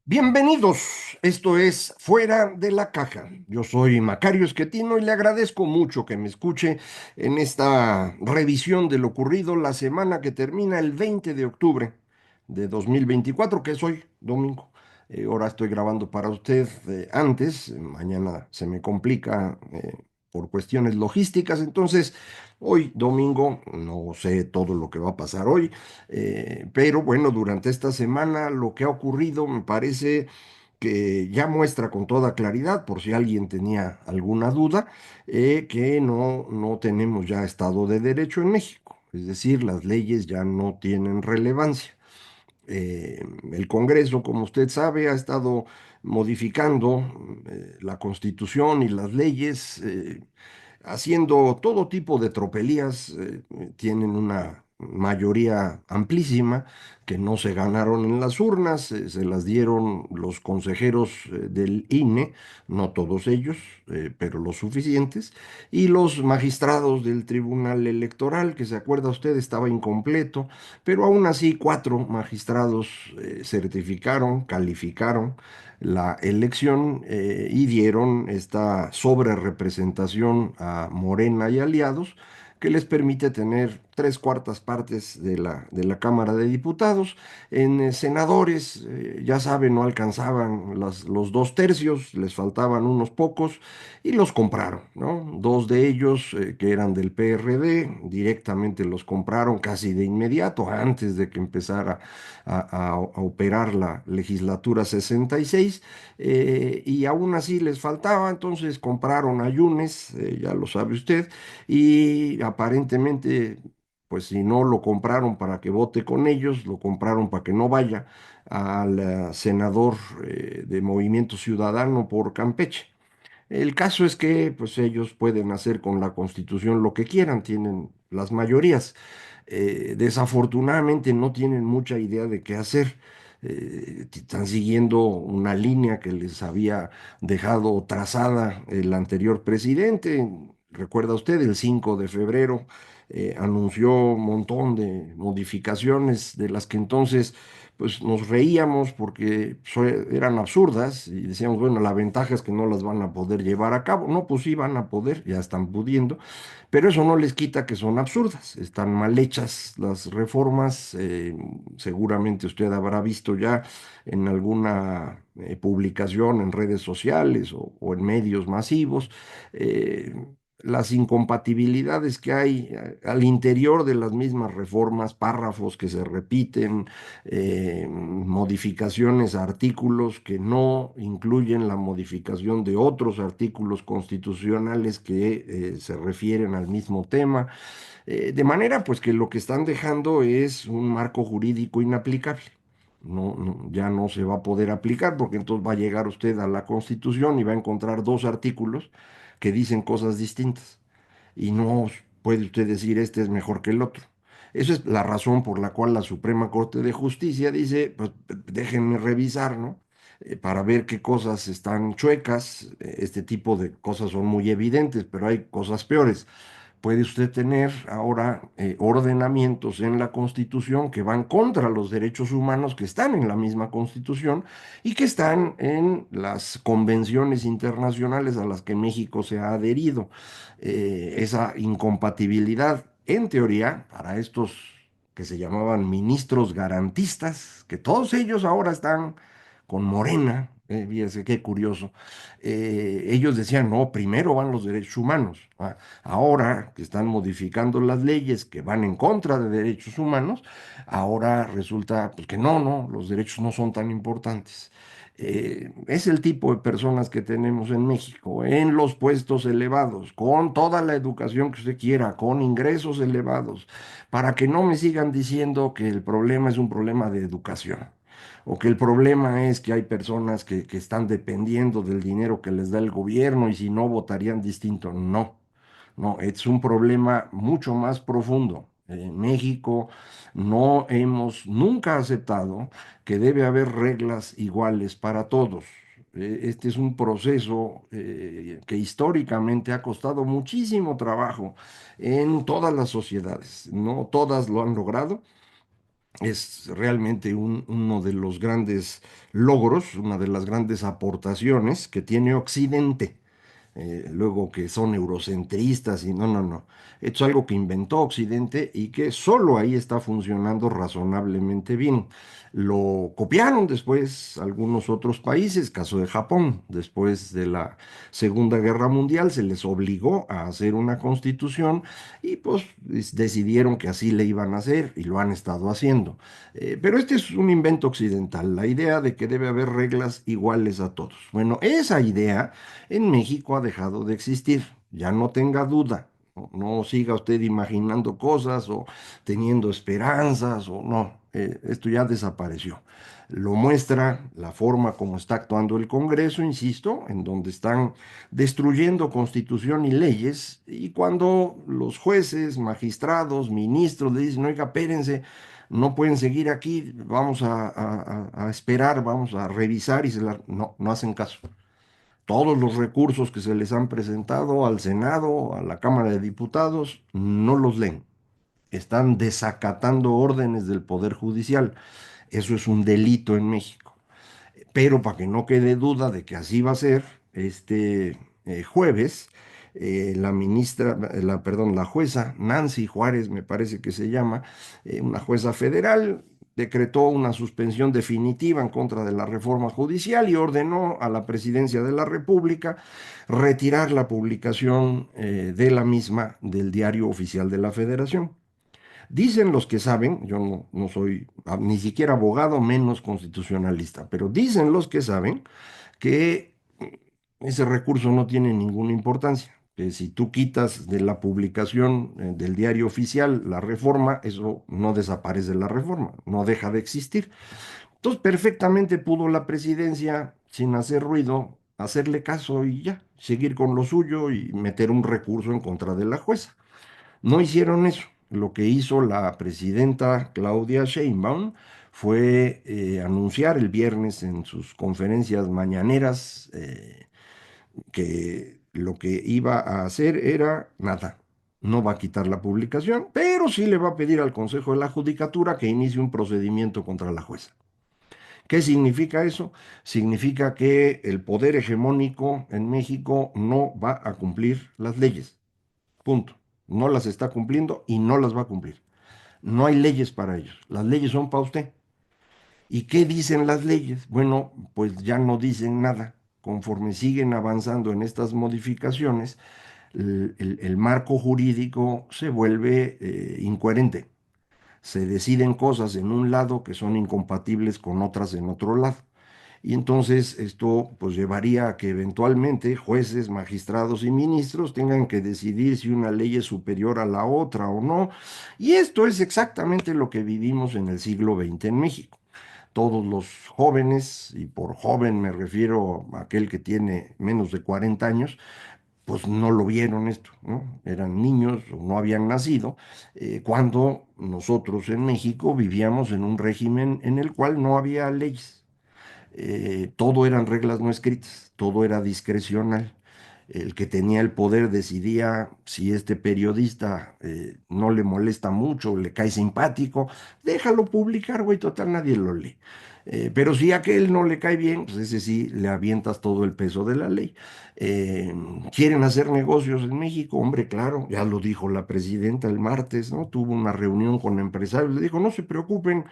Bienvenidos, esto es Fuera de la Caja. Yo soy Macario Esquetino y le agradezco mucho que me escuche en esta revisión de lo ocurrido la semana que termina el 20 de octubre de 2024, que es hoy, domingo. Ahora estoy grabando para usted antes, mañana se me complica por cuestiones logísticas, entonces hoy, domingo, no sé todo lo que va a pasar hoy. Pero bueno, durante esta semana lo que ha ocurrido me parece que ya muestra con toda claridad, por si alguien tenía alguna duda, que no tenemos ya Estado de Derecho en México. Es decir, las leyes ya no tienen relevancia. El Congreso, como usted sabe, ha estado modificando la Constitución y las leyes, haciendo todo tipo de tropelías. Tienen una mayoría amplísima que no se ganaron en las urnas, se las dieron los consejeros del INE, no todos ellos, pero los suficientes, y los magistrados del Tribunal Electoral, que se acuerda usted estaba incompleto, pero aún así cuatro magistrados certificaron, calificaron la elección y dieron esta sobrerepresentación a Morena y aliados que les permite tener tres cuartas partes de la Cámara de Diputados. En senadores, ya saben, no alcanzaban los dos tercios, les faltaban unos pocos y los compraron, ¿no? Dos de ellos, que eran del PRD, directamente los compraron casi de inmediato, antes de que empezara a operar la legislatura 66, y aún así les faltaba, entonces compraron a Yunes, ya lo sabe usted, y aparentemente, pues si no lo compraron para que vote con ellos, lo compraron para que no vaya al senador de Movimiento Ciudadano por Campeche. El caso es que pues ellos pueden hacer con la Constitución lo que quieran, tienen las mayorías. Desafortunadamente no tienen mucha idea de qué hacer. Están siguiendo una línea que les había dejado trazada el anterior presidente. Recuerda usted, el 5 de febrero anunció un montón de modificaciones de las que entonces pues nos reíamos porque eran absurdas y decíamos, bueno, la ventaja es que no las van a poder llevar a cabo. No, pues sí van a poder, ya están pudiendo, pero eso no les quita que son absurdas, están mal hechas las reformas. Seguramente usted habrá visto ya en alguna publicación en redes sociales o en medios masivos. eh, las incompatibilidades que hay al interior de las mismas reformas, párrafos que se repiten, modificaciones a artículos que no incluyen la modificación de otros artículos constitucionales que se refieren al mismo tema, de manera pues que lo que están dejando es un marco jurídico inaplicable. Ya no se va a poder aplicar porque entonces va a llegar usted a la Constitución y va a encontrar dos artículos que dicen cosas distintas y no puede usted decir este es mejor que el otro. Esa es la razón por la cual la Suprema Corte de Justicia dice, pues déjenme revisar, ¿no? Para ver qué cosas están chuecas. Este tipo de cosas son muy evidentes, pero hay cosas peores. Puede usted tener ahora ordenamientos en la Constitución que van contra los derechos humanos que están en la misma Constitución y que están en las convenciones internacionales a las que México se ha adherido. Esa incompatibilidad, en teoría, para estos que se llamaban ministros garantistas, que todos ellos ahora están con Morena. Fíjese qué curioso. Ellos decían, no, primero van los derechos humanos. Ahora que están modificando las leyes que van en contra de derechos humanos, ahora resulta pues, que no, los derechos no son tan importantes. Es el tipo de personas que tenemos en México, en los puestos elevados, con toda la educación que usted quiera, con ingresos elevados, para que no me sigan diciendo que el problema es un problema de educación o que el problema es que hay personas que están dependiendo del dinero que les da el gobierno y si no votarían distinto. No, no, es un problema mucho más profundo. En México no hemos nunca aceptado que debe haber reglas iguales para todos. Este es un proceso que históricamente ha costado muchísimo trabajo en todas las sociedades. No todas lo han logrado, Es realmente uno de los grandes logros, una de las grandes aportaciones que tiene Occidente. Luego que son eurocentristas y no, no, no. Esto es algo que inventó Occidente y que solo ahí está funcionando razonablemente bien. Lo copiaron después algunos otros países, caso de Japón. Después de la Segunda Guerra Mundial se les obligó a hacer una constitución y pues decidieron que así le iban a hacer y lo han estado haciendo. Pero este es un invento occidental, la idea de que debe haber reglas iguales a todos. Bueno, esa idea en México ha dejado de existir, ya no tenga duda. No, no siga usted imaginando cosas o teniendo esperanzas o no, esto ya desapareció. Lo muestra la forma como está actuando el Congreso, insisto, en donde están destruyendo constitución y leyes, y cuando los jueces, magistrados, ministros le dicen, oiga, espérense, no pueden seguir aquí, vamos a esperar, vamos a revisar y no, no hacen caso. Todos los recursos que se les han presentado al Senado, a la Cámara de Diputados, no los leen. Están desacatando órdenes del Poder Judicial. Eso es un delito en México. Pero para que no quede duda de que así va a ser, este jueves, la ministra, perdón, la jueza Nancy Juárez, me parece que se llama, una jueza federal, decretó una suspensión definitiva en contra de la reforma judicial y ordenó a la presidencia de la República retirar la publicación de la misma del Diario Oficial de la Federación. Dicen los que saben, yo no soy ni siquiera abogado, menos constitucionalista, pero dicen los que saben que ese recurso no tiene ninguna importancia, que si tú quitas de la publicación del diario oficial la reforma, eso no desaparece la reforma, no deja de existir. Entonces, perfectamente pudo la presidencia, sin hacer ruido, hacerle caso y ya, seguir con lo suyo y meter un recurso en contra de la jueza. No hicieron eso. Lo que hizo la presidenta Claudia Sheinbaum fue anunciar el viernes en sus conferencias mañaneras que lo que iba a hacer era nada. No va a quitar la publicación, pero sí le va a pedir al Consejo de la Judicatura que inicie un procedimiento contra la jueza. ¿Qué significa eso? Significa que el poder hegemónico en México no va a cumplir las leyes. Punto. No las está cumpliendo y no las va a cumplir. No hay leyes para ellos. Las leyes son para usted. ¿Y qué dicen las leyes? Bueno, pues ya no dicen nada. Conforme siguen avanzando en estas modificaciones, el marco jurídico se vuelve incoherente. Se deciden cosas en un lado que son incompatibles con otras en otro lado. Y entonces esto pues llevaría a que eventualmente jueces, magistrados y ministros tengan que decidir si una ley es superior a la otra o no. Y esto es exactamente lo que vivimos en el siglo XX en México. Todos los jóvenes, y por joven me refiero a aquel que tiene menos de 40 años, pues no lo vieron esto, ¿no? Eran niños o no habían nacido cuando nosotros en México vivíamos en un régimen en el cual no había leyes. Todo eran reglas no escritas, todo era discrecional. El que tenía el poder decidía si este periodista no le molesta mucho, le cae simpático, déjalo publicar, güey, total nadie lo lee. Pero si a aquel no le cae bien, pues ese sí le avientas todo el peso de la ley. Eh, ¿Quieren hacer negocios en México? Hombre, claro, ya lo dijo la presidenta el martes, ¿no? Tuvo una reunión con empresarios, le dijo, no se preocupen,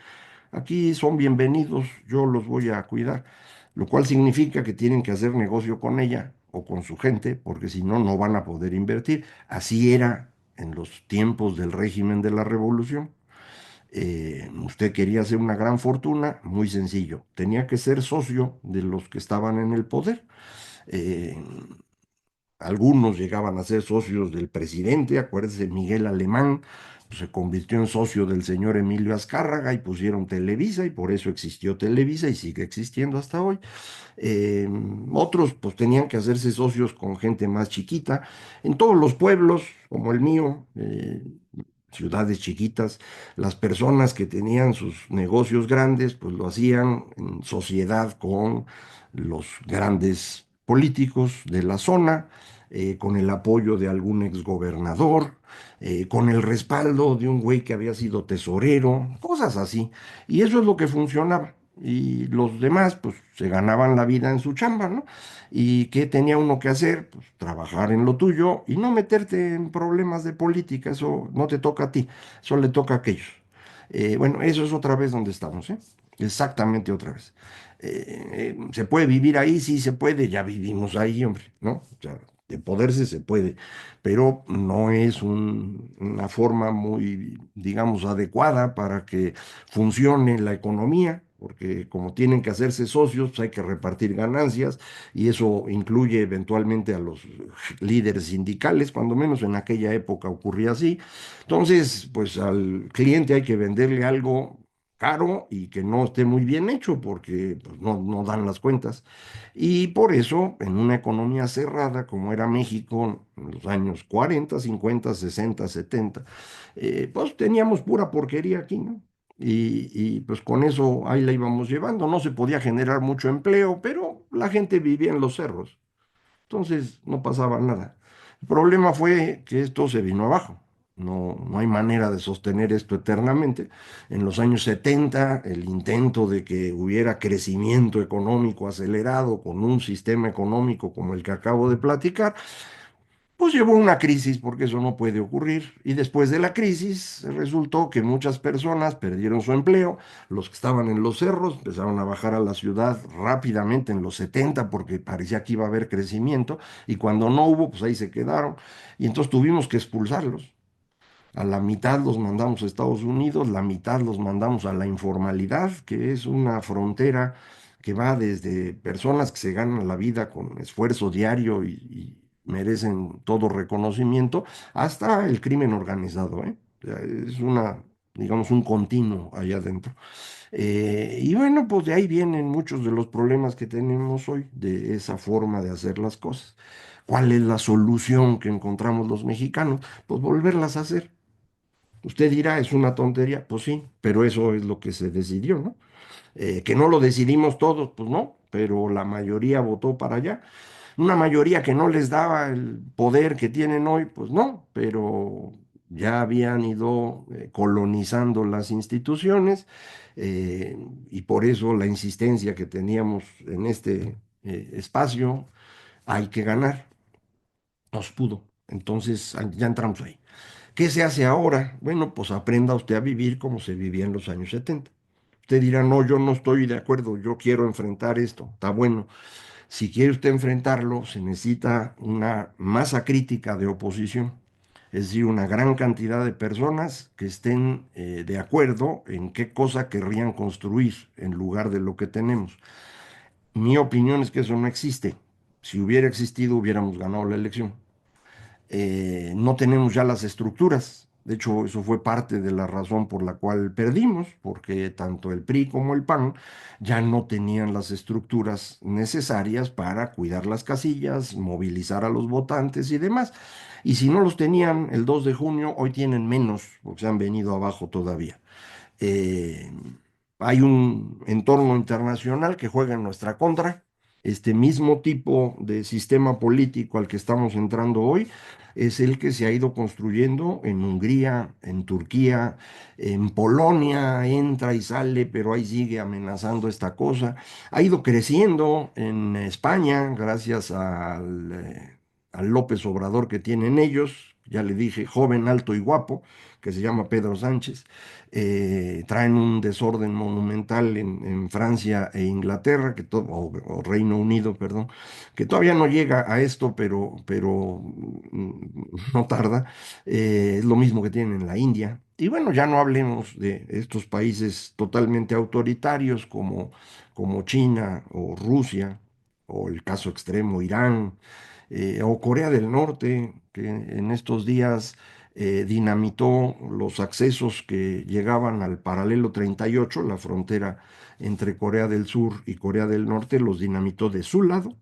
aquí son bienvenidos, yo los voy a cuidar, lo cual significa que tienen que hacer negocio con ella o con su gente, porque si no, no van a poder invertir. Así era en los tiempos del régimen de la revolución. Usted quería hacer una gran fortuna, muy sencillo, tenía que ser socio de los que estaban en el poder. Eh, Algunos llegaban a ser socios del presidente, acuérdese, Miguel Alemán pues, se convirtió en socio del señor Emilio Azcárraga y pusieron Televisa y por eso existió Televisa y sigue existiendo hasta hoy. Eh, Otros pues tenían que hacerse socios con gente más chiquita. En todos los pueblos, como el mío, ciudades chiquitas, las personas que tenían sus negocios grandes, pues lo hacían en sociedad con los grandes políticos de la zona con el apoyo de algún exgobernador, con el respaldo de un güey que había sido tesorero, cosas así. Y eso es lo que funcionaba. Y los demás, pues, se ganaban la vida en su chamba, ¿no? ¿Y qué tenía uno que hacer? Pues trabajar en lo tuyo y no meterte en problemas de política. Eso no te toca a ti, eso le toca a aquellos. Bueno, eso es otra vez donde estamos, ¿eh? Exactamente otra vez. ¿Se puede vivir ahí? Sí, se puede. Ya vivimos ahí, hombre, ¿no? O sea, de poderse se puede, pero no es una forma muy, digamos, adecuada para que funcione la economía, porque como tienen que hacerse socios, pues hay que repartir ganancias y eso incluye eventualmente a los líderes sindicales, cuando menos en aquella época ocurría así. Entonces, pues al cliente hay que venderle algo caro y que no esté muy bien hecho porque pues, no dan las cuentas. Y por eso, en una economía cerrada como era México en los años 40, 50, 60, 70, pues teníamos pura porquería aquí, ¿no? Pues con eso ahí la íbamos llevando. No se podía generar mucho empleo, pero la gente vivía en los cerros. Entonces no pasaba nada. El problema fue que esto se vino abajo. No hay manera de sostener esto eternamente. En los años 70, el intento de que hubiera crecimiento económico acelerado con un sistema económico como el que acabo de platicar, pues llevó a una crisis, porque eso no puede ocurrir. Y después de la crisis, resultó que muchas personas perdieron su empleo. Los que estaban en los cerros empezaron a bajar a la ciudad rápidamente en los 70, porque parecía que iba a haber crecimiento. Y cuando no hubo, pues ahí se quedaron. Y entonces tuvimos que expulsarlos. A la mitad los mandamos a Estados Unidos, la mitad los mandamos a la informalidad, que es una frontera que va desde personas que se ganan la vida con esfuerzo diario y merecen todo reconocimiento, hasta el crimen organizado, ¿eh? O sea, es una, digamos, un continuo allá adentro. Y bueno, pues de ahí vienen muchos de los problemas que tenemos hoy, de esa forma de hacer las cosas. ¿Cuál es la solución que encontramos los mexicanos? Pues volverlas a hacer. Usted dirá, es una tontería, pues sí, pero eso es lo que se decidió, ¿no? Que no lo decidimos todos, pues no, pero la mayoría votó para allá. Una mayoría que no les daba el poder que tienen hoy, pues no, pero ya habían ido colonizando las instituciones y por eso la insistencia que teníamos en este espacio, hay que ganar, nos pudo. Entonces ya entramos ahí. ¿Qué se hace ahora? Bueno, pues aprenda usted a vivir como se vivía en los años 70. Usted dirá, no, yo no estoy de acuerdo, yo quiero enfrentar esto. Está bueno. Si quiere usted enfrentarlo, se necesita una masa crítica de oposición. Es decir, una gran cantidad de personas que estén de acuerdo en qué cosa querrían construir en lugar de lo que tenemos. Mi opinión es que eso no existe. Si hubiera existido, hubiéramos ganado la elección. No tenemos ya las estructuras. De hecho, eso fue parte de la razón por la cual perdimos, porque tanto el PRI como el PAN ya no tenían las estructuras necesarias para cuidar las casillas, movilizar a los votantes y demás. Y si no los tenían el 2 de junio, hoy tienen menos, porque se han venido abajo todavía. Eh, Hay un entorno internacional que juega en nuestra contra. Este mismo tipo de sistema político al que estamos entrando hoy es el que se ha ido construyendo en Hungría, en Turquía, en Polonia, entra y sale, pero ahí sigue amenazando esta cosa. Ha ido creciendo en España gracias al López Obrador que tienen ellos, ya le dije, joven, alto y guapo, que se llama Pedro Sánchez. Traen un desorden monumental en Francia e Inglaterra, o Reino Unido, perdón, que todavía no llega a esto, pero no tarda. Es lo mismo que tienen en la India. Y bueno, ya no hablemos de estos países totalmente autoritarios como China o Rusia, o el caso extremo Irán, o Corea del Norte, que en estos días dinamitó los accesos que llegaban al paralelo 38, la frontera entre Corea del Sur y Corea del Norte, los dinamitó de su lado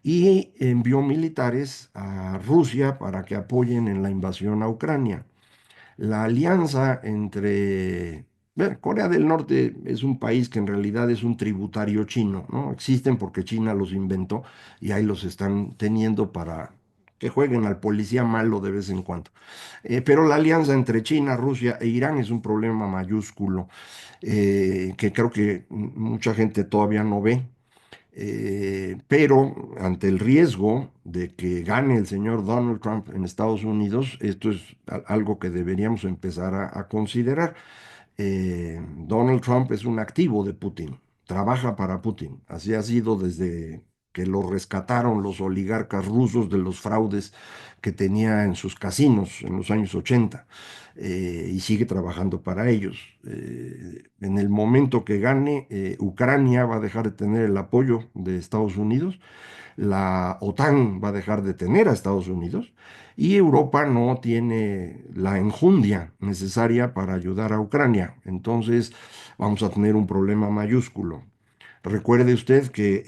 y envió militares a Rusia para que apoyen en la invasión a Ucrania. La alianza entre... bueno, Corea del Norte es un país que en realidad es un tributario chino, ¿no? Existen porque China los inventó y ahí los están teniendo para que jueguen al policía malo de vez en cuando. Pero la alianza entre China, Rusia e Irán es un problema mayúsculo que creo que mucha gente todavía no ve. Pero ante el riesgo de que gane el señor Donald Trump en Estados Unidos, esto es algo que deberíamos empezar a considerar. Donald Trump es un activo de Putin, trabaja para Putin. Así ha sido desde que lo rescataron los oligarcas rusos de los fraudes que tenía en sus casinos en los años 80 y sigue trabajando para ellos. En el momento que gane, Ucrania va a dejar de tener el apoyo de Estados Unidos, la OTAN va a dejar de tener a Estados Unidos y Europa no tiene la enjundia necesaria para ayudar a Ucrania. Entonces vamos a tener un problema mayúsculo. Recuerde usted que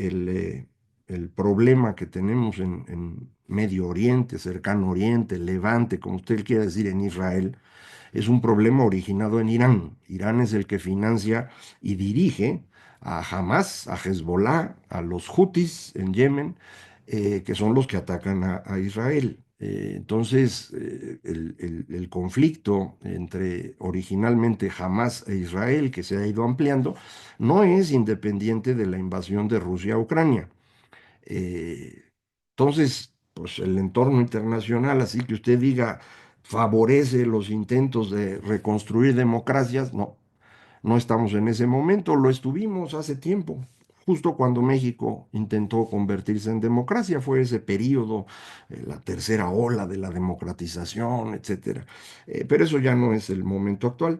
el problema que tenemos en Medio Oriente, Cercano Oriente, Levante, como usted quiera decir, en Israel, es un problema originado en Irán. Irán es el que financia y dirige a Hamas, a Hezbollah, a los Hutis en Yemen, que son los que atacan a Israel. Entonces, el conflicto entre originalmente Hamas e Israel, que se ha ido ampliando, no es independiente de la invasión de Rusia a Ucrania. Eh, entonces, pues el entorno internacional, así que usted diga, favorece los intentos de reconstruir democracias, no, no estamos en ese momento, lo estuvimos hace tiempo. Justo cuando México intentó convertirse en democracia, fue ese periodo, la tercera ola de la democratización, etcétera. Pero eso ya no es el momento actual.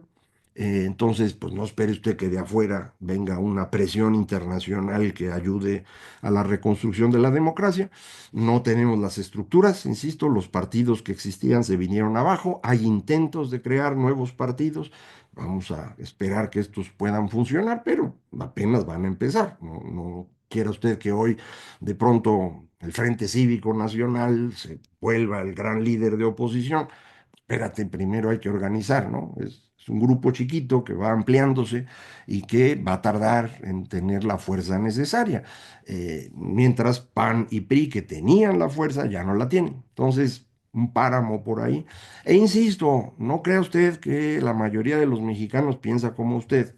Entonces, pues no espere usted que de afuera venga una presión internacional que ayude a la reconstrucción de la democracia. No tenemos las estructuras, insisto, los partidos que existían se vinieron abajo, hay intentos de crear nuevos partidos. Vamos a esperar que estos puedan funcionar, pero apenas van a empezar. No, no quiera usted que hoy de pronto el Frente Cívico Nacional se vuelva el gran líder de oposición. Espérate, primero hay que organizar, ¿no? Es un grupo chiquito que va ampliándose y que va a tardar en tener la fuerza necesaria. Mientras PAN y PRI, que tenían la fuerza, ya no la tienen. Entonces, un páramo por ahí. E insisto, no crea usted que la mayoría de los mexicanos piensa como usted.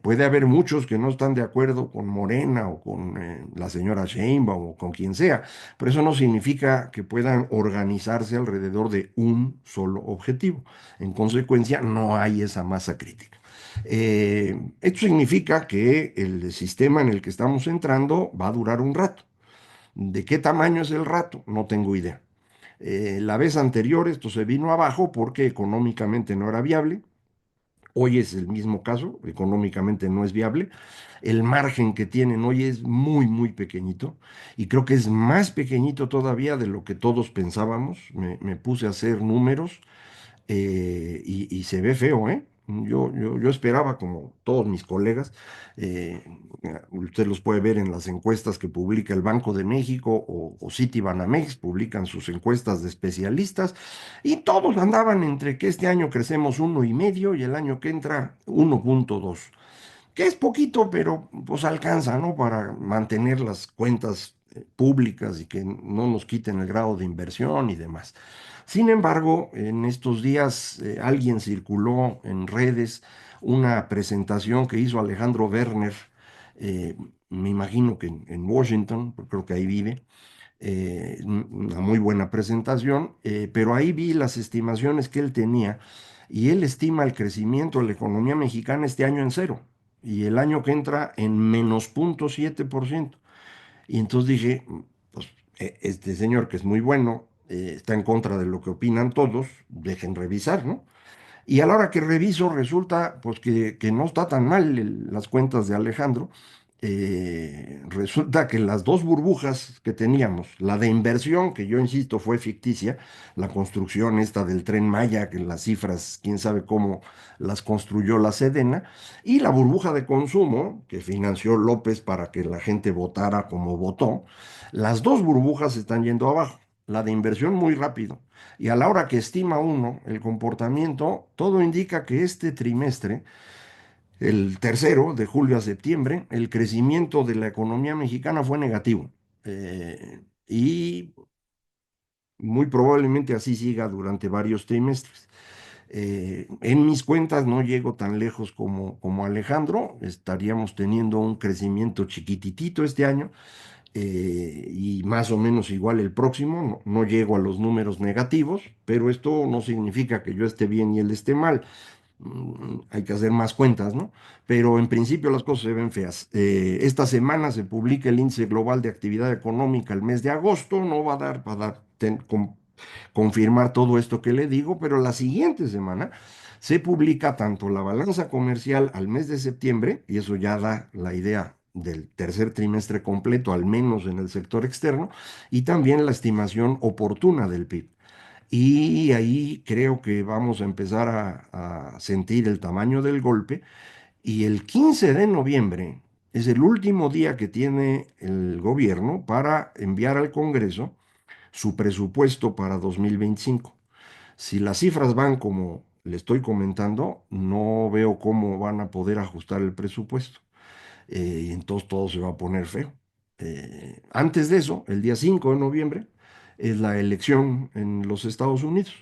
Puede haber muchos que no están de acuerdo con Morena o con la señora Sheinbaum o con quien sea, pero eso no significa que puedan organizarse alrededor de un solo objetivo. En consecuencia, no hay esa masa crítica. Esto significa que el sistema en el que estamos entrando va a durar un rato. ¿De qué tamaño es el rato? No tengo idea. La vez anterior esto se vino abajo porque económicamente no era viable. Hoy es el mismo caso, económicamente no es viable. El margen que tienen hoy es muy, muy pequeñito y creo que es más pequeñito todavía de lo que todos pensábamos. Me puse a hacer números y se ve feo, ¿eh? Yo esperaba, como todos mis colegas, eh, usted los puede ver en las encuestas que publica el Banco de México o Citibanamex, publican sus encuestas de especialistas, y todos andaban entre que este año crecemos 1,5 y el año que entra 1,2, que es poquito, pero pues alcanza, ¿no? Para mantener las cuentas públicas y que no nos quiten el grado de inversión y demás. Sin embargo, en estos días alguien circuló en redes una presentación que hizo Alejandro Werner, eh, me imagino que en Washington, porque creo que ahí vive, una muy buena presentación, pero ahí vi las estimaciones que él tenía y él estima el crecimiento de la economía mexicana este año en cero y el año que entra en menos 0,7%. Y entonces dije, pues este señor que es muy bueno, está en contra de lo que opinan todos, dejen revisar, ¿no? Y a la hora que reviso resulta pues que no está tan mal las cuentas de Alejandro. Resulta que las dos burbujas que teníamos, la de inversión, que yo insisto fue ficticia, la construcción esta del Tren Maya, que las cifras, quién sabe cómo las construyó la Sedena, y la burbuja de consumo, que financió López para que la gente votara como votó, las dos burbujas están yendo abajo. La de inversión muy rápido. Y a la hora que estima uno el comportamiento, todo indica que este trimestre, el tercero, de julio a septiembre, el crecimiento de la economía mexicana fue negativo. Y muy probablemente así siga durante varios trimestres. En mis cuentas no llego tan lejos como Alejandro, estaríamos teniendo un crecimiento chiquititito este año, y más o menos igual el próximo. No, no llego a los números negativos, pero esto no significa que yo esté bien y él esté mal. Hay que hacer más cuentas, ¿no? Pero en principio las cosas se ven feas. Esta semana se publica el índice global de actividad económica el mes de agosto. No va a dar para confirmar todo esto que le digo, pero la siguiente semana se publica tanto la balanza comercial al mes de septiembre, y eso ya da la idea del tercer trimestre completo, al menos en el sector externo, y también la estimación oportuna del PIB. Y ahí creo que vamos a empezar a sentir el tamaño del golpe. Y el 15 de noviembre es el último día que tiene el gobierno para enviar al Congreso su presupuesto para 2025. Si las cifras van como le estoy comentando, no veo cómo van a poder ajustar el presupuesto. Y entonces todo se va a poner feo. Antes de eso, el día 5 de noviembre, es la elección en los Estados Unidos.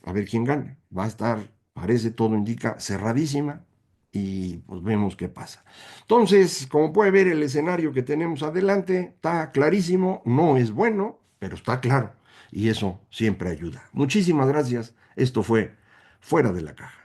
A ver quién gana. Va a estar, parece, todo indica, cerradísima, y pues vemos qué pasa. Entonces, como puede ver, el escenario que tenemos adelante está clarísimo, no es bueno, pero está claro, y eso siempre ayuda. Muchísimas gracias. Esto fue Fuera de la Caja.